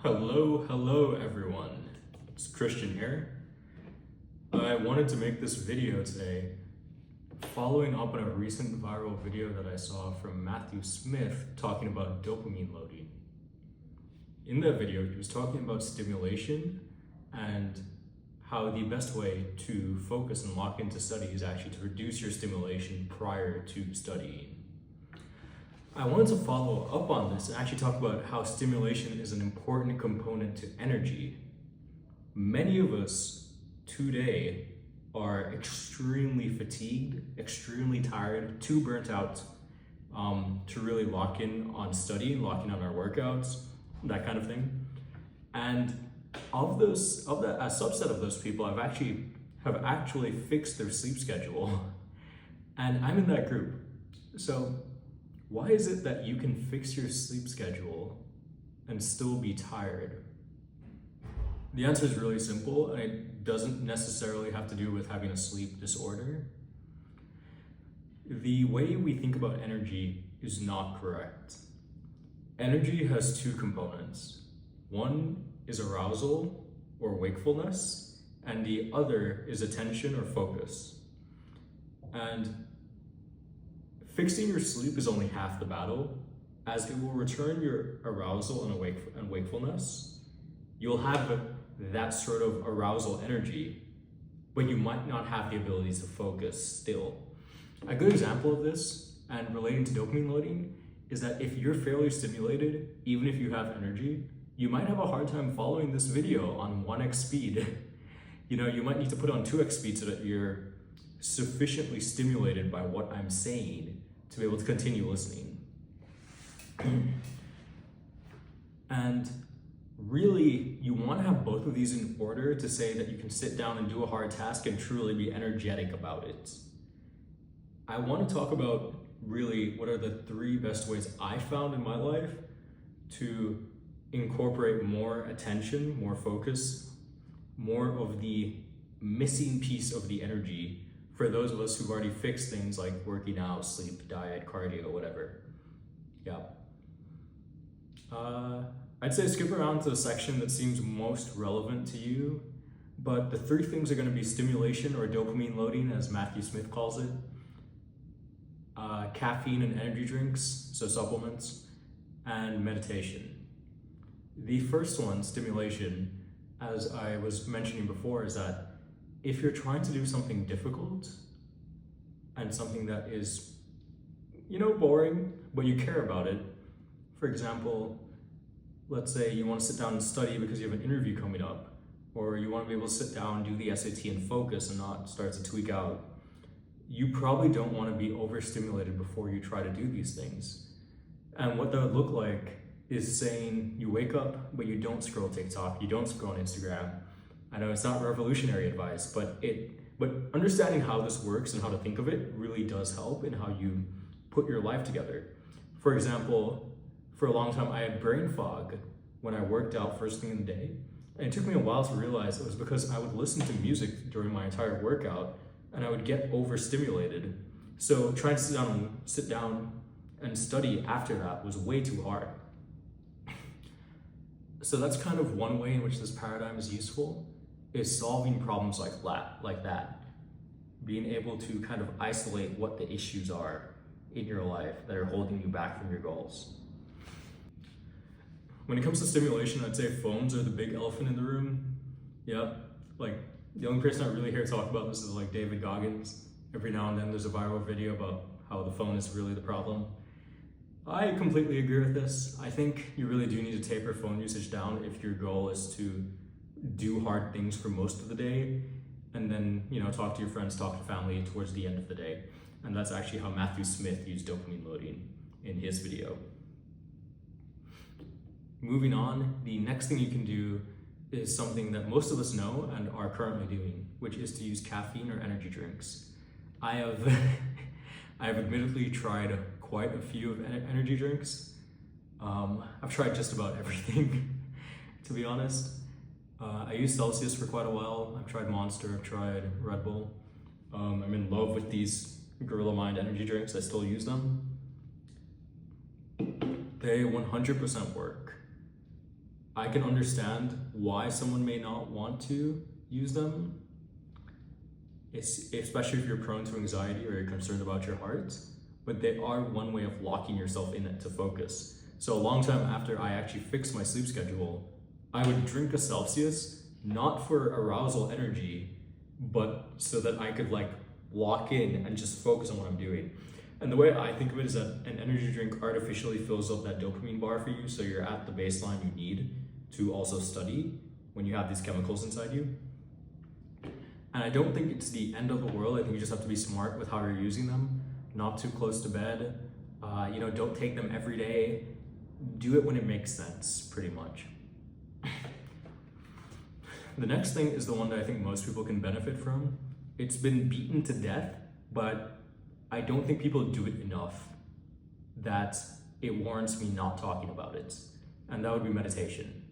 Hello everyone. It's Christian here. I wanted to make this video today following up on a recent viral video that I saw from Matthew Smith talking about dopamine loading. In that video, he was talking about stimulation and how the best way to focus and lock into study is actually to reduce your stimulation prior to studying. I wanted to follow up on this and actually talk about how stimulation is an important component to energy. Many of us today are extremely fatigued, extremely tired, too burnt out to really lock in on study, lock in on our workouts, that kind of thing. And a subset of those people have actually fixed their sleep schedule, and I'm in that group. So why is it that you can fix your sleep schedule and still be tired? The answer is really simple, and it doesn't necessarily have to do with having a sleep disorder. The way we think about energy is not correct. Energy has two components. One is arousal or wakefulness, and the other is attention or focus. And fixing your sleep is only half the battle, as it will return your arousal and wakefulness. You'll have that sort of arousal energy, but you might not have the ability to focus still. A good example of this, and relating to dopamine loading, is that if you're fairly stimulated, even if you have energy, you might have a hard time following this video on 1x speed. You might need to put on 2x speed so that you're sufficiently stimulated by what I'm saying to be able to continue listening. And really, you want to have both of these in order to say that you can sit down and do a hard task and truly be energetic about it. I want to talk about really what are the 3 best ways I found in my life to incorporate more attention, more focus, more of the missing piece of the energy for those of us who've already fixed things like working out, sleep, diet, cardio, whatever. Yeah. I'd say skip around to the section that seems most relevant to you, but the 3 things are going to be stimulation or dopamine loading, as Matthew Smith calls it, caffeine and energy drinks, so supplements, and meditation. The first one, stimulation, as I was mentioning before, is that if you're trying to do something difficult and something that is, boring, but you care about it, for example, let's say you want to sit down and study because you have an interview coming up, or you want to be able to sit down, do the SAT and focus and not start to tweak out, you probably don't want to be overstimulated before you try to do these things. And what that would look like is saying you wake up, but you don't scroll TikTok, you don't scroll on Instagram. I know it's not revolutionary advice, but understanding how this works and how to think of it really does help in how you put your life together. For example, for a long time I had brain fog when I worked out first thing in the day. And it took me a while to realize it was because I would listen to music during my entire workout and I would get overstimulated. So trying to sit down and study after that was way too hard. So that's kind of one way in which this paradigm is useful, is solving problems like that. Being able to kind of isolate what the issues are in your life that are holding you back from your goals. When it comes to stimulation, I'd say phones are the big elephant in the room. Yep, the only person I really hear talk about this is David Goggins. Every now and then there's a viral video about how the phone is really the problem. I completely agree with this. I think you really do need to taper phone usage down if your goal is to do hard things for most of the day, and then talk to your friends, talk to family towards the end of the day. And that's actually how Matthew Smith used dopamine loading in his video. Moving on, the next thing you can do is something that most of us know and are currently doing, which is to use caffeine or energy drinks. I have admittedly tried quite a few of energy drinks. I've tried just about everything, to be honest. I used Celsius for quite a while. I've tried Monster, I've tried Red Bull. I'm in love with these Gorilla Mind energy drinks. I still use them. They 100% work. I can understand why someone may not want to use them, especially if you're prone to anxiety or you're concerned about your heart, but they are one way of locking yourself in it to focus. So a long time after I actually fixed my sleep schedule, I would drink a Celsius, not for arousal energy, but so that I could like lock in and just focus on what I'm doing. And the way I think of it is that an energy drink artificially fills up that dopamine bar for you, so you're at the baseline you need to also study when you have these chemicals inside you. And I don't think it's the end of the world. I think you just have to be smart with how you're using them, not too close to bed. Don't take them every day. Do it when it makes sense, pretty much. The next thing is the one that I think most people can benefit from. It's been beaten to death, but I don't think people do it enough that it warrants me not talking about it. And that would be meditation.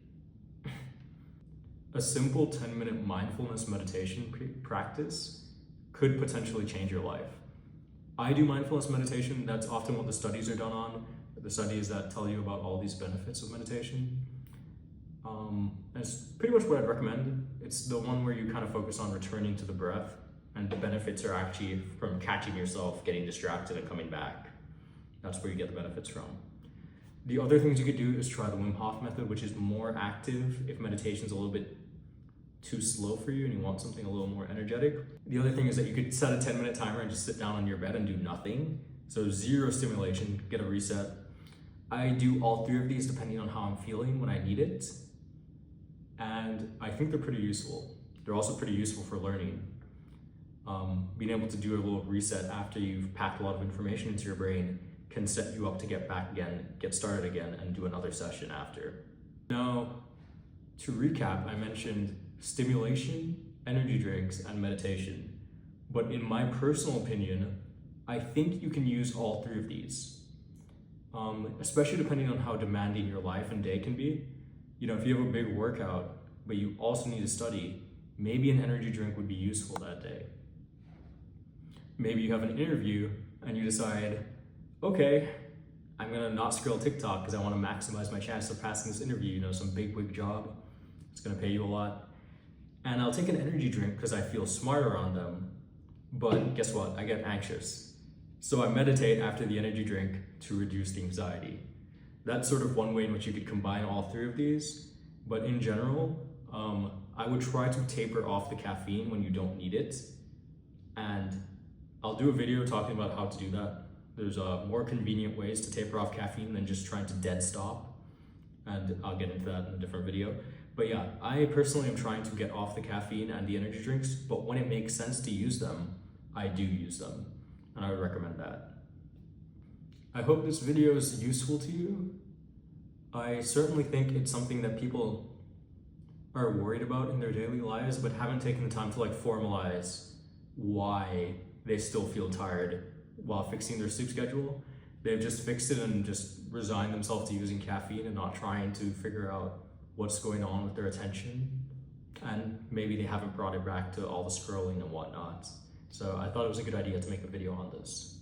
A simple 10-minute mindfulness meditation practice could potentially change your life. I do mindfulness meditation. That's often what the studies are done on. The studies that tell you about all these benefits of meditation. It's pretty much what I'd recommend. It's the one where you kind of focus on returning to the breath, and the benefits are actually from catching yourself, getting distracted, and coming back. That's where you get the benefits from. The other things you could do is try the Wim Hof method, which is more active if meditation's a little bit too slow for you and you want something a little more energetic. The other thing is that you could set a 10-minute timer and just sit down on your bed and do nothing. So zero stimulation, get a reset. I do all three of these depending on how I'm feeling when I need it. And I think they're pretty useful. They're also pretty useful for learning. Being able to do a little reset after you've packed a lot of information into your brain can set you up to get started again, and do another session after. Now, to recap, I mentioned stimulation, energy drinks, and meditation. But in my personal opinion, I think you can use all three of these, especially depending on how demanding your life and day can be. If you have a big workout, but you also need to study, maybe an energy drink would be useful that day. Maybe you have an interview and you decide, okay, I'm gonna not scroll TikTok because I want to maximize my chance of passing this interview, some big wig job. It's gonna pay you a lot. And I'll take an energy drink because I feel smarter on them. But guess what? I get anxious. So I meditate after the energy drink to reduce the anxiety. That's sort of one way in which you could combine all three of these. But in general, I would try to taper off the caffeine when you don't need it. And I'll do a video talking about how to do that. There's more convenient ways to taper off caffeine than just trying to dead stop. And I'll get into that in a different video. But yeah, I personally am trying to get off the caffeine and the energy drinks, but when it makes sense to use them, I do use them. And I would recommend that. I hope this video is useful to you. I certainly think it's something that people are worried about in their daily lives, but haven't taken the time to formalize why they still feel tired while fixing their sleep schedule. They've just fixed it and just resigned themselves to using caffeine and not trying to figure out what's going on with their attention. And maybe they haven't brought it back to all the scrolling and whatnot. So I thought it was a good idea to make a video on this.